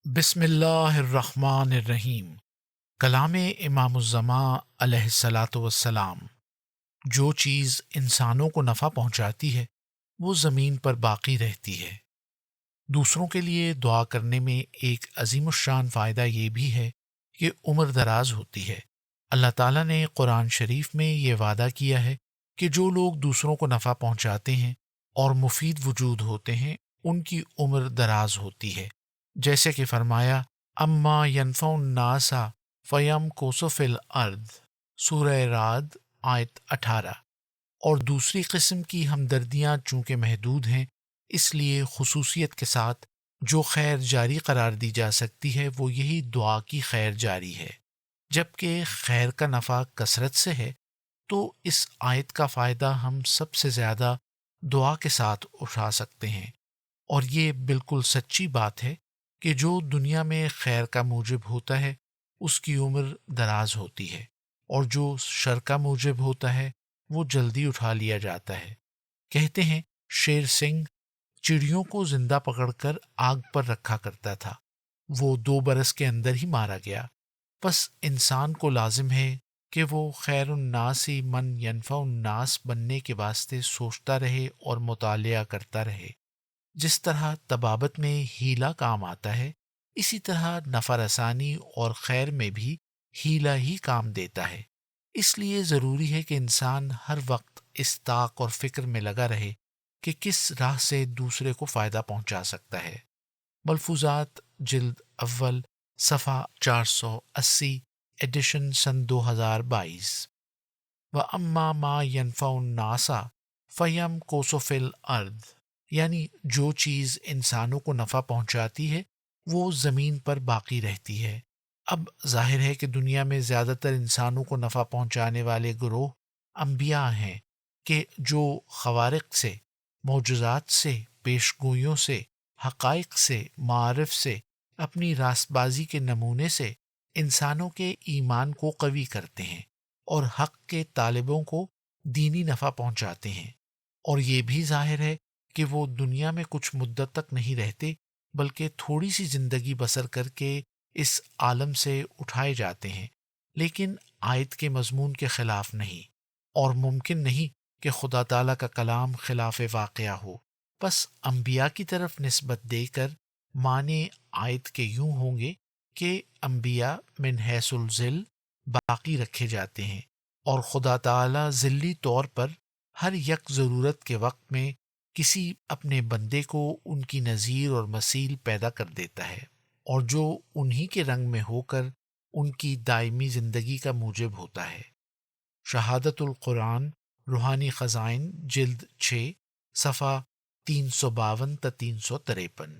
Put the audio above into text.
بسم اللہ الرحمن الرحیم۔ کلام امام الزمان علیہ الصلاۃ والسلام: جو چیز انسانوں کو نفع پہنچاتی ہے وہ زمین پر باقی رہتی ہے۔ دوسروں کے لیے دعا کرنے میں ایک عظیم الشان فائدہ یہ بھی ہے کہ عمر دراز ہوتی ہے۔ اللہ تعالیٰ نے قرآن شریف میں یہ وعدہ کیا ہے کہ جو لوگ دوسروں کو نفع پہنچاتے ہیں اور مفید وجود ہوتے ہیں ان کی عمر دراز ہوتی ہے، جیسے کہ فرمایا اما ینفع الناس فیم کوسو فی الارض، سورہ رعد آیت 18۔ اور دوسری قسم کی ہمدردیاں چونکہ محدود ہیں، اس لیے خصوصیت کے ساتھ جو خیر جاری قرار دی جا سکتی ہے وہ یہی دعا کی خیر جاری ہے۔ جبکہ خیر کا نفع کثرت سے ہے تو اس آیت کا فائدہ ہم سب سے زیادہ دعا کے ساتھ اٹھا سکتے ہیں، اور یہ بالکل سچی بات ہے کہ جو دنیا میں خیر کا موجب ہوتا ہے اس کی عمر دراز ہوتی ہے، اور جو شر کا موجب ہوتا ہے وہ جلدی اٹھا لیا جاتا ہے۔ کہتے ہیں شیر سنگھ چڑیوں کو زندہ پکڑ کر آگ پر رکھا کرتا تھا، وہ 2 برس کے اندر ہی مارا گیا۔ بس انسان کو لازم ہے کہ وہ خیر الناس من ینفع الناس بننے کے واسطے سوچتا رہے اور مطالعہ کرتا رہے۔ جس طرح طبابت میں ہیلا کام آتا ہے، اسی طرح نفع رسانی اور خیر میں بھی ہیلا ہی کام دیتا ہے۔ اس لیے ضروری ہے کہ انسان ہر وقت اس طاق اور فکر میں لگا رہے کہ کس راہ سے دوسرے کو فائدہ پہنچا سکتا ہے۔ ملفوظات جلد اول صفحہ 480، ایڈیشن سن 2022۔ وَأَمَّا مَا يَنفَعُ النَّاسَ فَيَمْكُثُ فِي الْأَرْضِ، یعنی جو چیز انسانوں کو نفع پہنچاتی ہے وہ زمین پر باقی رہتی ہے۔ اب ظاہر ہے کہ دنیا میں زیادہ تر انسانوں کو نفع پہنچانے والے گروہ انبیاء ہیں کہ جو خوارق سے، معجزات سے، پیشگوئیوں سے، حقائق سے، معارف سے، اپنی راست بازی کے نمونے سے انسانوں کے ایمان کو قوی کرتے ہیں اور حق کے طالبوں کو دینی نفع پہنچاتے ہیں۔ اور یہ بھی ظاہر ہے کہ وہ دنیا میں کچھ مدت تک نہیں رہتے بلکہ تھوڑی سی زندگی بسر کر کے اس عالم سے اٹھائے جاتے ہیں، لیکن آیت کے مضمون کے خلاف نہیں، اور ممکن نہیں کہ خدا تعالیٰ کا کلام خلاف واقعہ ہو۔ بس انبیاء کی طرف نسبت دے کر معنی آیت کے یوں ہوں گے کہ انبیاء من حیث الذل باقی رکھے جاتے ہیں، اور خدا تعالیٰ ذلی طور پر ہر یک ضرورت کے وقت میں کسی اپنے بندے کو ان کی نظیر اور مثیل پیدا کر دیتا ہے، اور جو انہی کے رنگ میں ہو کر ان کی دائمی زندگی کا موجب ہوتا ہے۔ شہادت القرآن روحانی خزائن جلد 6 صفحہ 352 تا 353۔